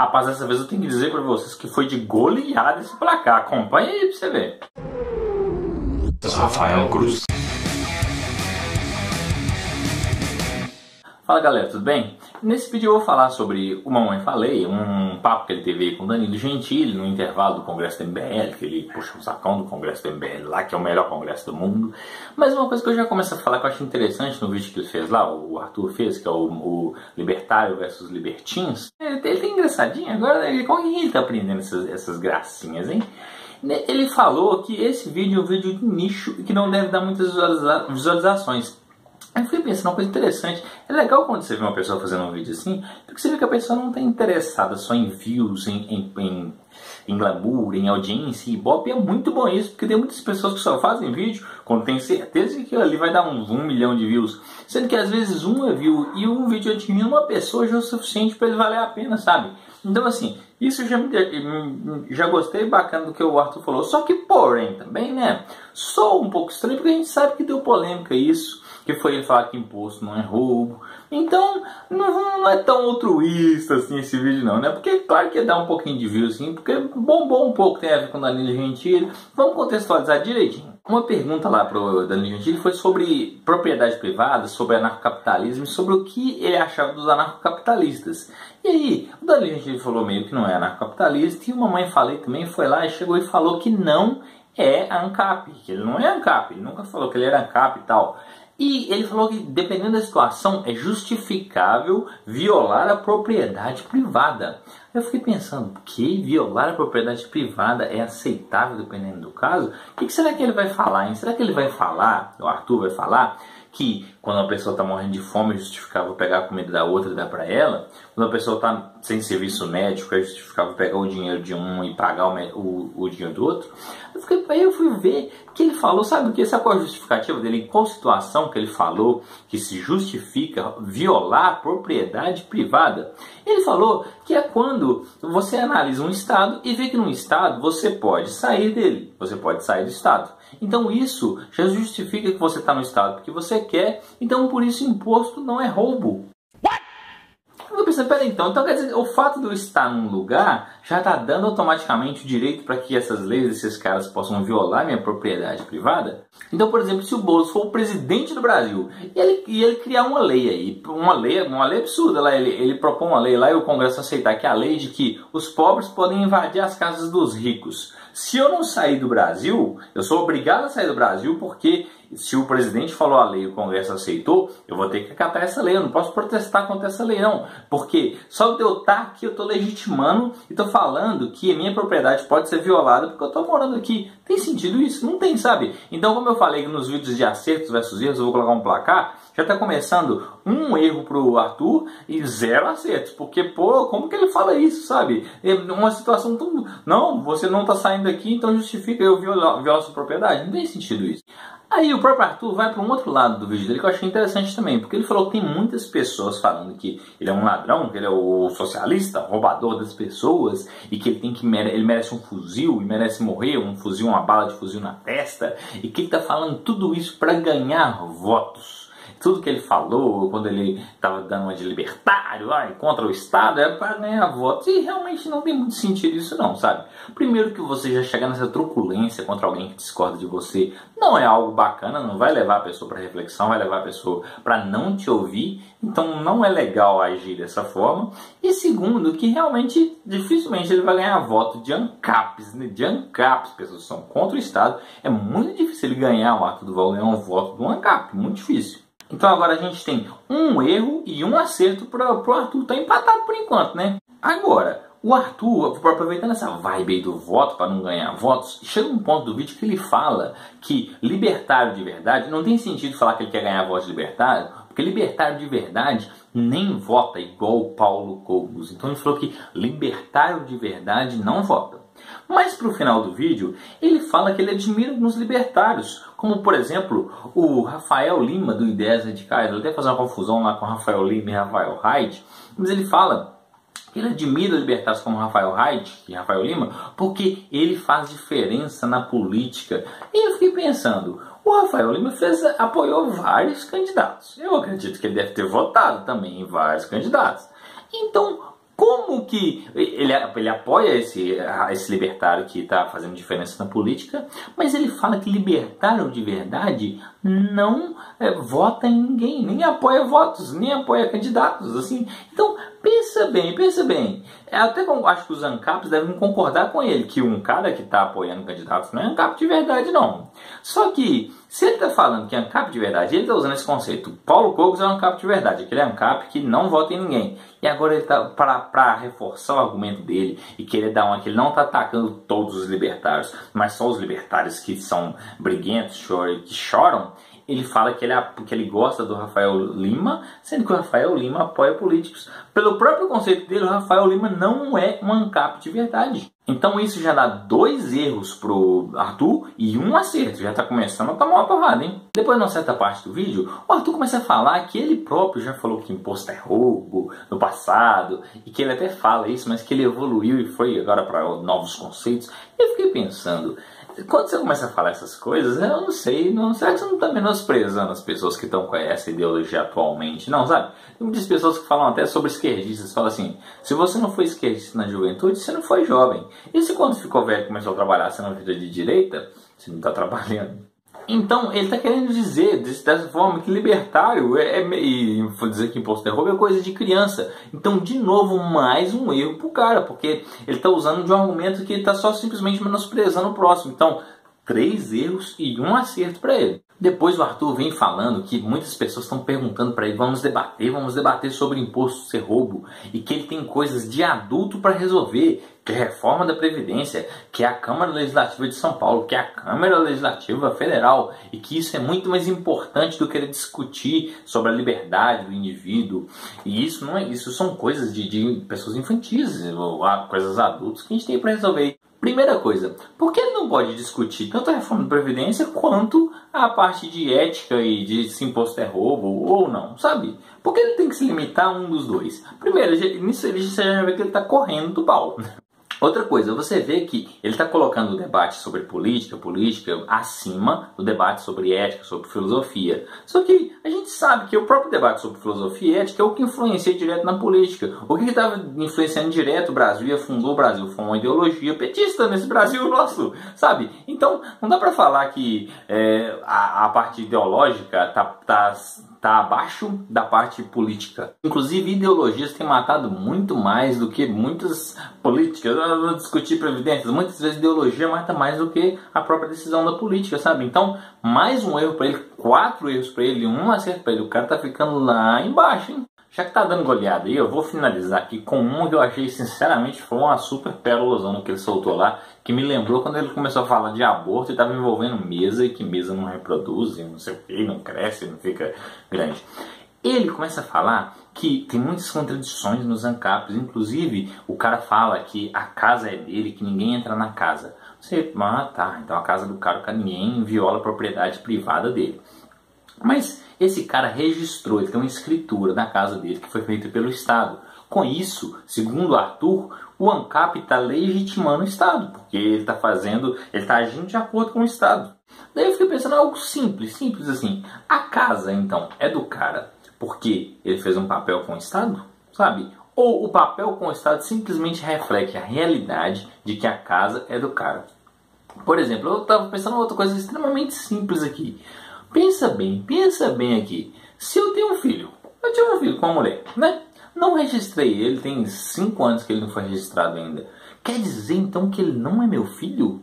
Rapaz, dessa vez eu tenho que dizer pra vocês que foi de goleada esse placar. Acompanha aí pra você ver. Rafael Cruz. Fala galera, tudo bem? Nesse vídeo eu vou falar sobre o Mamãe Falei, um papo que ele teve aí com o Danilo Gentili no intervalo do Congresso do MBL, que ele puxa um sacão do Congresso do MBL lá, que é o melhor congresso do mundo. Mas uma coisa que eu já começo a falar que eu acho interessante no vídeo que ele fez lá, o Arthur fez, que é o Libertário versus Libertins. Ele tem engraçadinho, agora como que ele tá aprendendo essas gracinhas, hein? Ele falou que esse vídeo é um vídeo de nicho e que não deve dar muitas visualizações. Aí eu fiquei pensando uma coisa interessante. É legal quando você vê uma pessoa fazendo um vídeo assim, porque você vê que a pessoa não está interessada só em views, em glamour, em audiência e ibope. É muito bom isso, porque tem muitas pessoas que só fazem vídeo quando tem certeza que aquilo ali vai dar uns 1 milhão de views. Sendo que às vezes um view e um vídeo atingindo uma pessoa já é o suficiente para ele valer a pena, sabe? Então assim, isso já gostei bacana do que o Arthur falou. Só que porém também, né, sou um pouco estranho porque a gente sabe que deu polêmica isso. Que foi ele falar que imposto não é roubo. Então, não é tão altruísta assim esse vídeo não, né? Porque claro que ia dar um pouquinho de view assim, porque bombou um pouco, tem a ver com o Danilo Gentili. Vamos contextualizar direitinho. Uma pergunta lá pro Danilo Gentili foi sobre propriedade privada, sobre anarcocapitalismo e sobre o que ele achava dos anarcocapitalistas. E aí, o Danilo Gentili falou meio que não é anarcocapitalista e o Mamãe Falei também foi lá e chegou e falou que não é ANCAP, que ele não é ANCAP, ele nunca falou que ele era ANCAP e tal. E ele falou que, dependendo da situação, é justificável violar a propriedade privada. Eu fiquei pensando, que violar a propriedade privada é aceitável dependendo do caso? O que será que ele vai falar, hein? Será que ele vai falar, o Arthur vai falar, que quando uma pessoa está morrendo de fome é justificável pegar a comida da outra e dar para ela? Quando a pessoa está sem serviço médico é justificável pegar o dinheiro de um e pagar o dinheiro do outro? Aí eu fui ver que ele falou, sabe o que? Sabe qual é a justificativa dele? Em qual situação que ele falou que se justifica violar a propriedade privada? Ele falou que é quando você analisa um estado e vê que num estado você pode sair dele, você pode sair do estado. Então isso já justifica que você está no estado porque você quer, então por isso imposto não é roubo. Eu pensei, peraí, então quer dizer, o fato de eu estar num lugar já está dando automaticamente o direito para que essas leis, esses caras possam violar minha propriedade privada? Então, por exemplo, se o Boulos for o presidente do Brasil e ele criar uma lei aí, uma lei absurda lá, ele propõe uma lei lá e o Congresso aceitar que é a lei de que os pobres podem invadir as casas dos ricos. Se eu não sair do Brasil, eu sou obrigado a sair do Brasil porque se o presidente falou a lei e o Congresso aceitou, eu vou ter que acatar essa lei. Eu não posso protestar contra essa lei, não. Porque só de eu estar aqui, eu estou legitimando e estou falando que a minha propriedade pode ser violada porque eu estou morando aqui. Tem sentido isso? Não tem, sabe? Então, como eu falei nos vídeos de acertos versus erros, eu vou colocar um placar. Já está começando um erro pro Arthur e 0 acertos. Porque, pô, como que ele fala isso, sabe? É uma situação tão... Não, você não está saindo daqui, então justifica eu violar sua propriedade. Não tem sentido isso. Aí o próprio Arthur vai para um outro lado do vídeo dele que eu achei interessante também, porque ele falou que tem muitas pessoas falando que ele é um ladrão, que ele é o socialista, roubador das pessoas, e que ele merece um fuzil, e merece morrer, um fuzil, uma bala de fuzil na testa, e que ele está falando tudo isso para ganhar votos. Tudo que ele falou, quando ele estava dando uma de libertário, contra o Estado, era para ganhar votos. E realmente não tem muito sentido isso não, sabe? Primeiro que você já chegar nessa truculência contra alguém que discorda de você, não é algo bacana, não vai levar a pessoa para reflexão, vai levar a pessoa para não te ouvir. Então não é legal agir dessa forma. E segundo, que realmente, dificilmente ele vai ganhar voto de ANCAPs, né? De ANCAPs, pessoas que são contra o Estado. É muito difícil ele ganhar, o Arthur Duval ganhar um voto do ANCAP, muito difícil. Então agora a gente tem um erro e um acerto para o Arthur. Tá empatado por enquanto, né? Agora, o Arthur, aproveitando essa vibe aí do voto para não ganhar votos, chega um ponto do vídeo que ele fala que libertário de verdade, não tem sentido falar que ele quer ganhar votos de libertário, porque libertário de verdade nem vota igual o Paulo Cogos. Então ele falou que libertário de verdade não vota. Mas para o final do vídeo, ele fala que ele admira alguns libertários, como por exemplo o Rafael Lima do Ideias Radicais. Eu até fazer uma confusão lá com Rafael Lima e Rafael Haid, mas ele fala que ele admira libertários como Rafael Haid e Rafael Lima porque ele faz diferença na política. E eu fiquei pensando, o Rafael Lima apoiou vários candidatos. Eu acredito que ele deve ter votado também em vários candidatos. Então, Como que ele apoia esse libertário que está fazendo diferença na política, mas ele fala que libertário de verdade não vota em ninguém, nem apoia votos, nem apoia candidatos, assim. Então, pensa bem. Até como acho que os ANCAPs devem concordar com ele, que um cara que está apoiando candidatos não é ANCAP de verdade, não. Só que, se ele está falando que é ANCAP de verdade, ele está usando esse conceito. Paulo Cogos é um ANCAP de verdade, aquele ANCAP que não vota em ninguém. E agora ele está, para reforçar o argumento dele e querer dar uma que ele não está atacando todos os libertários, mas só os libertários que são briguentos, que choram, ele fala que ele gosta do Rafael Lima, sendo que o Rafael Lima apoia políticos. Pelo próprio conceito dele, o Rafael Lima não é um ANCAP de verdade. Então isso já dá 2 erros pro Arthur e 1 acerto. Já está começando a tomar uma porrada, hein? Depois, numa certa parte do vídeo, o Arthur começa a falar que ele próprio já falou que imposto é roubo no passado, e que ele até fala isso, mas que ele evoluiu e foi agora para novos conceitos. E eu fiquei pensando, quando você começa a falar essas coisas, eu não sei, será que você não está menosprezando as pessoas que estão com essa ideologia atualmente? Não, sabe? Tem muitas pessoas que falam até sobre esquerdistas, falam assim, se você não foi esquerdista na juventude, você não foi jovem. E se quando ficou velho e começou a trabalhar, você não vida de direita, você não está trabalhando. Então, ele está querendo dizer, dessa forma, que libertário e dizer que imposto é roubo é coisa de criança. Então, de novo, mais um erro pro cara, porque ele está usando de um argumento que ele está só simplesmente menosprezando o próximo. Então, 3 erros e 1 acerto para ele. Depois o Arthur vem falando que muitas pessoas estão perguntando para ele, vamos debater sobre imposto ser roubo, e que ele tem coisas de adulto para resolver, que é a reforma da Previdência, que é a Câmara Legislativa de São Paulo, que é a Câmara Legislativa Federal, e que isso é muito mais importante do que ele discutir sobre a liberdade do indivíduo. E isso não é isso, são coisas de pessoas infantis, ou coisas adultas que a gente tem para resolver. Primeira coisa, por que ele não pode discutir tanto a reforma da Previdência quanto a parte de ética e de se imposto é roubo ou não, sabe? Por que ele tem que se limitar a um dos dois? Primeiro, nisso você já vê que ele está correndo do pau. Outra coisa, você vê que ele está colocando o debate sobre política acima do debate sobre ética, sobre filosofia. Só que a gente sabe que o próprio debate sobre filosofia e ética é o que influencia direto na política. O que estava influenciando direto o Brasil e afundou o Brasil foi uma ideologia petista nesse Brasil nosso, sabe? Então, não dá para falar que a parte ideológica está abaixo da parte política. Inclusive, ideologias têm matado muito mais do que muitas políticas. Eu vou discutir previdências. Muitas vezes ideologia mata mais do que a própria decisão da política, sabe? Então, mais um erro para ele, 4 erros para ele, 1 acerto para ele. O cara tá ficando lá embaixo, hein? Já que tá dando goleada aí, eu vou finalizar aqui com um que eu achei, sinceramente, foi uma super pérolazona que ele soltou lá, que me lembrou quando ele começou a falar de aborto e estava envolvendo mesa, e que mesa não reproduz, e não sei o que, não cresce, não fica grande. Ele começa a falar que tem muitas contradições nos ANCAPs, inclusive o cara fala que a casa é dele, que ninguém entra na casa. Você, tá, então a casa do cara, ninguém viola a propriedade privada dele. Mas esse cara registrou, ele tem uma escritura na casa dele que foi feita pelo Estado. Com isso, segundo Arthur, o ANCAP está legitimando o Estado, porque ele está agindo de acordo com o Estado. Daí eu fiquei pensando algo simples assim. A casa, então, é do cara porque ele fez um papel com o Estado, sabe? Ou o papel com o Estado simplesmente reflete a realidade de que a casa é do cara. Por exemplo, eu estava pensando em outra coisa extremamente simples aqui. Pensa bem aqui. Se eu tenho um filho, eu tive um filho com uma mulher, né? Não registrei ele, tem 5 anos que ele não foi registrado ainda. Quer dizer então que ele não é meu filho?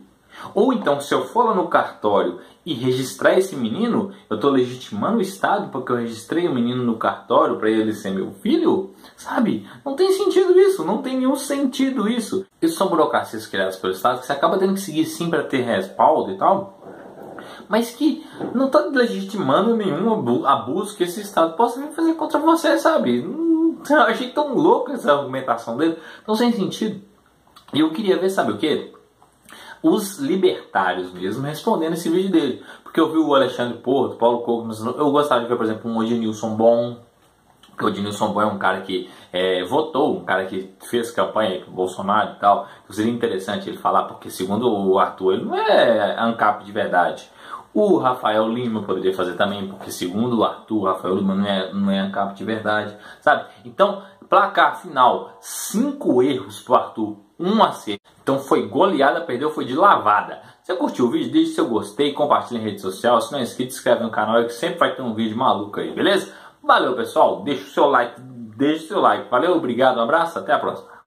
Ou então, se eu for lá no cartório e registrar esse menino, eu estou legitimando o Estado porque eu registrei o menino no cartório para ele ser meu filho? Sabe? Não tem sentido isso, não tem nenhum sentido isso. Isso são burocracias criadas pelo Estado que você acaba tendo que seguir sim para ter respaldo e tal, mas que não está legitimando nenhum abuso que esse Estado possa vir fazer contra você, sabe? Eu achei tão louco essa argumentação dele, tão sem sentido. E eu queria ver, sabe o quê? Os libertários mesmo respondendo esse vídeo dele. Porque eu vi o Alexandre Porto, Paulo Cogos, eu gostaria de ver, por exemplo, um Odinilson Bom. Porque o Odinilson Bom é um cara que votou, um cara que fez campanha com o Bolsonaro e tal. Seria interessante ele falar, porque segundo o Arthur, ele não é ANCAP de verdade. O Rafael Lima poderia fazer também, porque segundo o Arthur, o Rafael Lima não é ANCAP de verdade, sabe? Então, Placar final, 5 erros pro Arthur, 1 acerto. Então foi goleada, perdeu, foi de lavada. Se você curtiu o vídeo, deixe seu gostei, compartilhe em rede social. Se não é inscrito, se inscreve no canal, que sempre vai ter um vídeo maluco aí, beleza? Valeu, pessoal. Deixa o seu like. Valeu, obrigado, um abraço, até a próxima.